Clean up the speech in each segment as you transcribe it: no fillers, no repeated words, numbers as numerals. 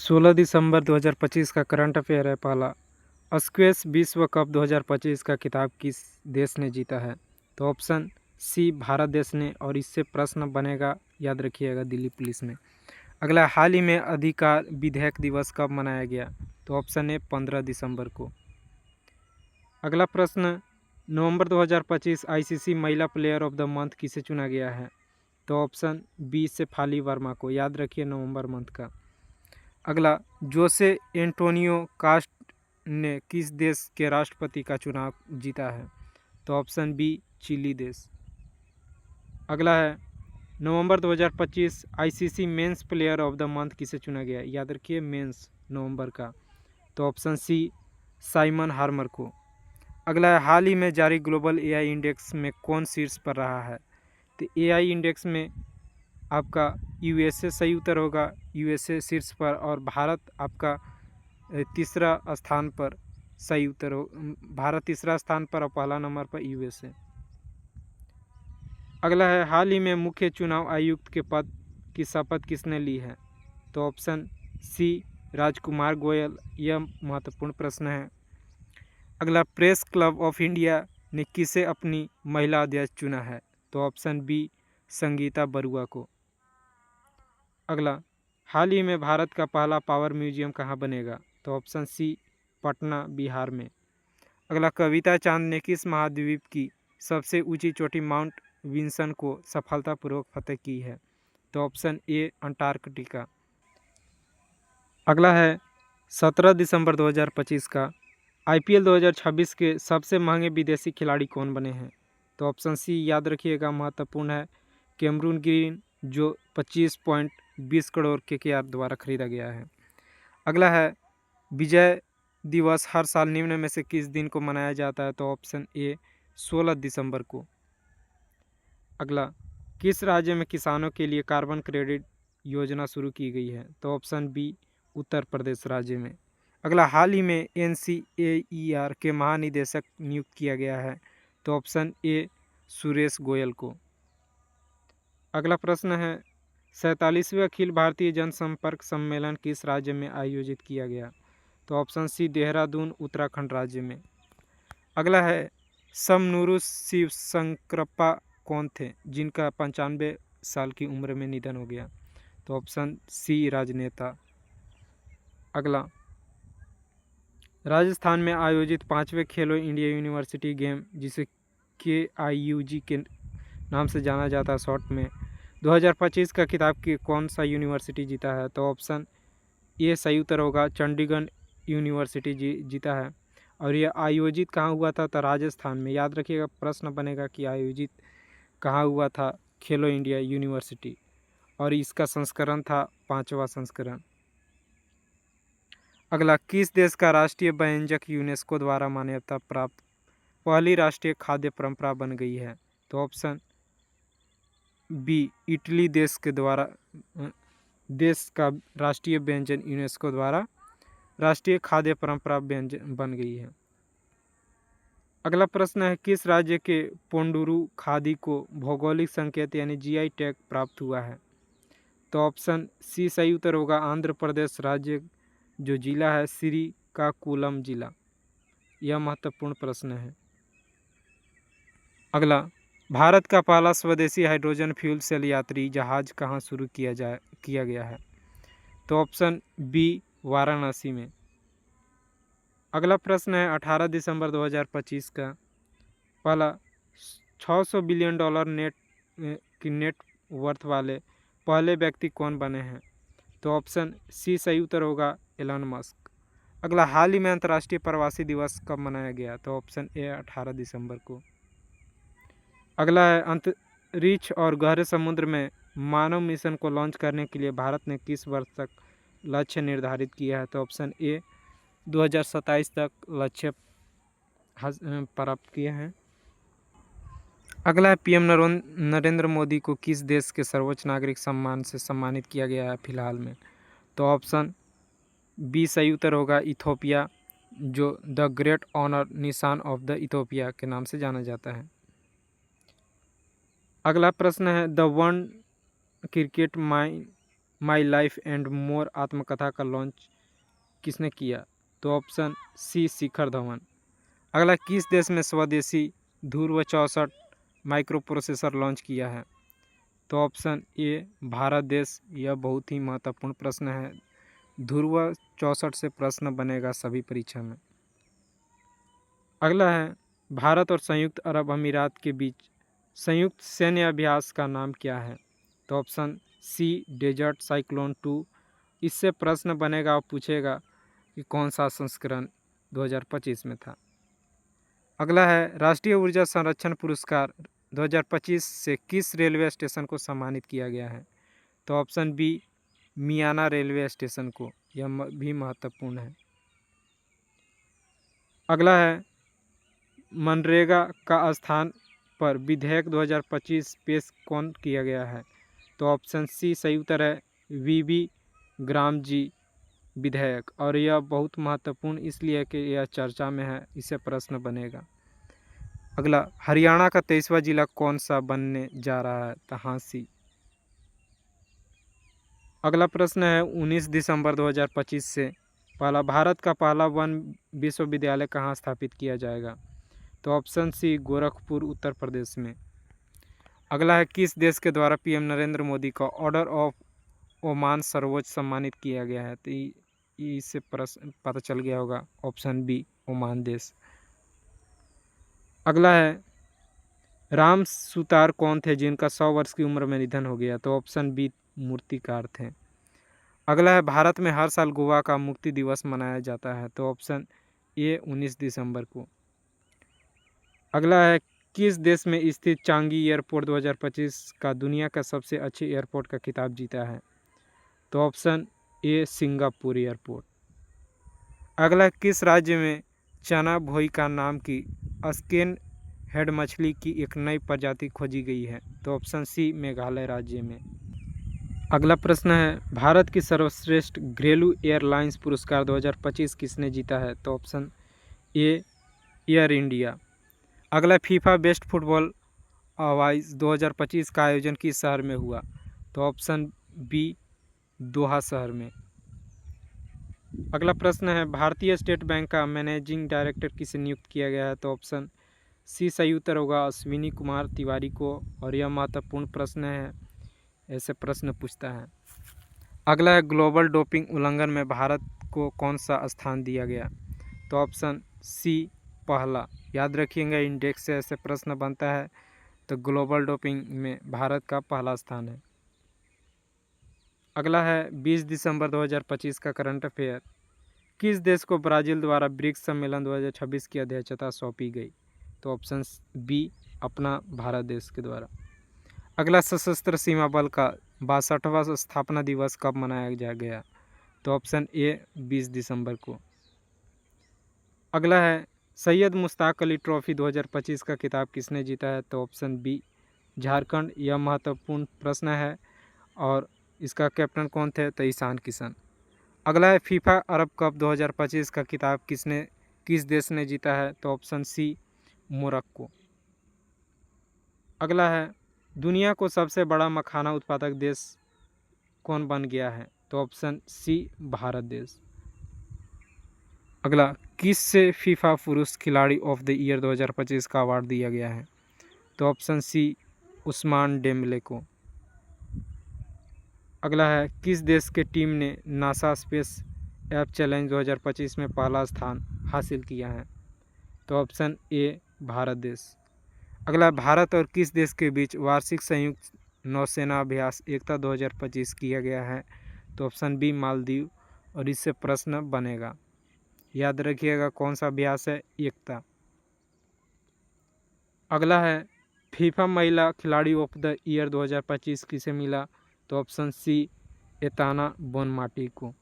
16 दिसंबर 2025 का current affair है पहला। स्क्वैश विश्व कप 2025 का खिताब किस देश ने जीता है? तो ऑप्शन सी भारत देश ने, और इससे प्रश्न बनेगा, याद रखिएगा, दिल्ली पुलिस में। अगला, हाल ही में अधिकार विधेयक दिवस कब मनाया गया? तो ऑप्शन ए 15 दिसंबर को। अगला प्रश्न, नवंबर 2025 आईसीसी महिला प्लेयर ऑफ द मंथ किसे चुना गया है? तो ऑप्शन बी शेफाली वर्मा को, याद रखिए नवंबर मंथ का। अगला, जोसे एंटोनियो कास्ट ने किस देश के राष्ट्रपति का चुनाव जीता है? तो ऑप्शन बी चिली देश। अगला है, नवंबर 2025 ICC men's player of the month किसे चुना गया? याद रखिए मेंस नवंबर का। तो ऑप्शन सी साइमन हार्मर को। अगला है, हाल ही में जारी ग्लोबल एआई इंडेक्स में कौन शीर्ष पर रहा है? तो एआई इंडेक्स में आपका यूएसए सही उत्तर होगा, यूएसए शीर्ष पर, और भारत आपका तीसरा स्थान पर सही उत्तर हो। भारत तीसरा स्थान पर और पहला नंबर पर यूएसए। अगला है, हाल ही में मुख्य चुनाव आयुक्त के पद की शपथ किसने ली है? तो ऑप्शन सी राजकुमार गोयल। यह महत्वपूर्ण प्रश्न है। अगला, प्रेस क्लब ऑफ इंडिया ने किसे अपनी महिला अध्यक्ष चुना है? तो ऑप्शन बी संगीता बरुआ को। अगला, हाल ही में भारत का पहला पावर म्यूजियम कहाँ बनेगा? तो ऑप्शन सी पटना बिहार में। अगला, कविता चांद ने किस महाद्वीप की सबसे ऊंची चोटी माउंट विंसन को सफलतापूर्वक फतेह की है? तो ऑप्शन ए अंटार्कटिका। अगला है, 17 दिसंबर 2025 का आईपीएल 2026 के सबसे महंगे विदेशी खिलाड़ी कौन बने हैं? तो ऑप्शन सी, याद रखिएगा, महत्वपूर्ण है, कैमरून ग्रीन, जो 25.20 करोड़ केकेआर द्वारा खरीदा गया है। अगला है, विजय दिवस हर साल निम्न में से किस दिन को मनाया जाता है? तो ऑप्शन ए 16 दिसंबर को। अगला, किस राज्य में किसानों के लिए कार्बन क्रेडिट योजना शुरू की गई है? तो ऑप्शन बी उत्तर प्रदेश राज्य में। अगला, हाल ही में एनसीएईआर के महानिदेशक नियुक्त किया गया है? तो ऑप्शन ए सुरेश गोयल को। अगला प्रश्न है, 47वें अखिल भारतीय जनसंपर्क सम्मेलन किस राज्य में आयोजित किया गया? तो ऑप्शन सी देहरादून उत्तराखंड राज्य में। अगला है, समनुरु शिवशंकरप्पा कौन थे जिनका 95 साल की उम्र में निधन हो गया? तो ऑप्शन सी राजनेता। अगला, राजस्थान में आयोजित 5वें खेलो इंडिया यूनिवर्सिटी गेम, जिसे KIUG के नाम से जाना जाता है शॉर्ट में, 2025 का खिताब की कौन सा यूनिवर्सिटी जीता है? तो ऑप्शन ए सही उत्तर होगा, चंडीगढ़ यूनिवर्सिटी जीता है। और यह आयोजित कहाँ हुआ था? तो राजस्थान में। याद रखिएगा, प्रश्न बनेगा कि आयोजित कहाँ हुआ था खेलो इंडिया यूनिवर्सिटी, और इसका संस्करण था 5वां संस्करण। अगला, किस देश का राष्ट्रीय व्यंजन यूनेस्को द्वारा मान्यता प्राप्त पहली राष्ट्रीय खाद्य परंपरा बन गई है? तो ऑप्शन बी इटली देश के द्वारा देश का राष्ट्रीय व्यंजन यूनेस्को द्वारा राष्ट्रीय खाद्य परंपरा व्यंजन बन गई है। अगला प्रश्न है, किस राज्य के पोंडुरु खादी को भौगोलिक संकेत यानी जीआई टैग प्राप्त हुआ है? तो ऑप्शन सी सही उत्तर होगा, आंध्र प्रदेश राज्य, जो जिला है श्रीकाकुलम जिला। यह महत्वपूर्ण प्रश्न है। अगला, भारत का पहला स्वदेशी हाइड्रोजन फ्यूल सेल यात्री जहाज कहाँ शुरू किया गया है? तो ऑप्शन बी वाराणसी में। अगला प्रश्न है, 18 दिसंबर 2025 का पहला $600 बिलियन की नेट वर्थ वाले पहले व्यक्ति कौन बने हैं? तो ऑप्शन सी सही उत्तर होगा, एलन मस्क। अगला, हाल ही में अंतर्राष्ट्रीय प्रवासी दिवस कब मनाया गया? तो ऑप्शन ए 18 दिसंबर को। अगला है, अंतरिक्ष और गहरे समुद्र में मानव मिशन को लॉन्च करने के लिए भारत ने किस वर्ष तक लक्ष्य निर्धारित किया है? तो ऑप्शन ए 2027 तक लक्ष्य प्राप्त किए हैं। अगला है, पीएम नरेंद्र मोदी को किस देश के सर्वोच्च नागरिक सम्मान से सम्मानित किया गया है फिलहाल में? तो ऑप्शन बी सही उत्तर होगा, इथोपिया, जो द ग्रेट ऑनर निशान ऑफ द इथोपिया के नाम से जाना जाता है। अगला प्रश्न है, the world cricket my life and more आत्मकथा का लॉन्च किसने किया? तो ऑप्शन सी शिखर धवन। अगला, किस देश में स्वदेशी ध्रुव 64 माइक्रो प्रोसेसर लॉन्च किया है? तो ऑप्शन ए भारत देश। यह बहुत ही महत्वपूर्ण प्रश्न है। ध्रुव 64 से प्रश्न बनेगा सभी परीक्षा में। अगला है, भारत और संयुक्त अरब अमीरात के बीच संयुक्त सैन्य अभ्यास का नाम क्या है? तो ऑप्शन सी डेजर्ट साइक्लोन 2। इससे प्रश्न बनेगा और पूछेगा कि कौन सा संस्करण 2025 में था। अगला है, राष्ट्रीय ऊर्जा संरक्षण पुरस्कार 2025 से किस रेलवे स्टेशन को सम्मानित किया गया है? तो ऑप्शन बी मियाना रेलवे स्टेशन को। यह भी महत्वपूर्ण है। अगला है, मनरेगा का स्थान पर विधेयक 2025 पेश कौन किया गया है? तो ऑप्शन सी सही उत्तर है वीबी ग्राम जी विधेयक। और यह बहुत महत्वपूर्ण इसलिए कि यह चर्चा में है, इससे प्रश्न बनेगा। अगला, हरियाणा का 23वां जिला कौन सा बनने जा रहा है? तो झांसी। अगला प्रश्न है, 19 दिसंबर 2025 से भारत का पहला वन विश्वविद्यालय कहाँ स्थापित किया जाएगा? तो ऑप्शन सी गोरखपुर उत्तर प्रदेश में। अगला है, किस देश के द्वारा पीएम नरेंद्र मोदी को ऑर्डर ऑफ ओमान सर्वोच्च सम्मानित किया गया है? तो इससे प्रश्न पता चल गया होगा, ऑप्शन बी ओमान देश। अगला है, राम सुतार कौन थे जिनका 100 वर्ष की उम्र में निधन हो गया? तो ऑप्शन बी मूर्तिकार थे। अगला है, भारत में हर साल गोवा का मुक्ति दिवस मनाया जाता है? तो ऑप्शन ए 19 दिसंबर को। अगला है, किस देश में स्थित चांगी एयरपोर्ट 2025 का दुनिया का सबसे अच्छे एयरपोर्ट का खिताब जीता है? तो ऑप्शन ए सिंगापुर एयरपोर्ट। अगला, किस राज्य में चना भोई का नाम की स्केन हेड मछली की एक नई प्रजाति खोजी गई है? तो ऑप्शन सी मेघालय राज्य में। अगला प्रश्न है, भारत की सर्वश्रेष्ठ घरेलू एयरलाइंस पुरस्कार 2025 किसने जीता है? तो ऑप्शन ए एयर इंडिया। अगला, फीफा बेस्ट फुटबॉल अवार्ड्स 2025 का आयोजन किस शहर में हुआ? तो ऑप्शन बी दोहा शहर में। अगला प्रश्न है, भारतीय स्टेट बैंक का मैनेजिंग डायरेक्टर किसे नियुक्त किया गया है? तो ऑप्शन सी सही उत्तर होगा अश्विनी कुमार तिवारी को। और यह महत्वपूर्ण प्रश्न है, ऐसे प्रश्न पूछता है। अगला है, ग्लोबल डोपिंग उल्लंघन में भारत को कौन सा स्थान दिया गया? तो ऑप्शन सी पहला। याद रखिएगा, इंडेक्स से ऐसे प्रश्न बनता है तो ग्लोबल डोपिंग में भारत का पहला स्थान है। अगला है, 20 दिसंबर 2025 का करंट अफेयर। किस देश को ब्राज़ील द्वारा ब्रिक्स सम्मेलन 2026 की अध्यक्षता सौंपी गई? तो ऑप्शन बी अपना भारत देश के द्वारा। अगला, सशस्त्र सीमा बल का 62वां स्थापना दिवस कब मनाया गया? तो ऑप्शन ए 20 दिसंबर को। अगला है, सैयद मुश्ताक अली ट्रॉफी 2025 का खिताब किसने जीता है? तो ऑप्शन बी झारखंड। यह महत्वपूर्ण प्रश्न है। और इसका कैप्टन कौन थे? तो ईशान किशन। अगला है, फीफा अरब कप 2025 का खिताब किस देश ने जीता है? तो ऑप्शन सी मोरक्को। अगला है, दुनिया को सबसे बड़ा मखाना उत्पादक देश कौन बन गया है? तो ऑप्शन सी भारत देश। अगला, किस से फीफा पुरुष खिलाड़ी ऑफ द ईयर 2025 का अवार्ड दिया गया है? तो ऑप्शन सी उस्मान डेम्बले को। अगला है, किस देश के टीम ने नासा स्पेस ऐप चैलेंज 2025 में पहला स्थान हासिल किया है? तो ऑप्शन ए भारत देश। अगला, भारत और किस देश के बीच वार्षिक संयुक्त नौसेना अभ्यास एकता 2025 किया गया है? तो ऑप्शन बी मालदीव। और इससे प्रश्न बनेगा, याद रखिएगा कौन सा अभ्यास है? एकता। अगला है, फीफा महिला खिलाड़ी ऑफ द ईयर 2025 किसे मिला? तो ऑप्शन सी एताना बोनमाटी को।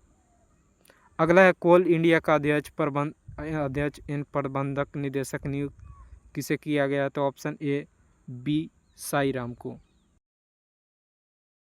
अगला है, कोल इंडिया का अध्यक्ष एवं प्रबंधक निदेशक नियुक्त किसे किया गया? तो option A B Sai Ram को।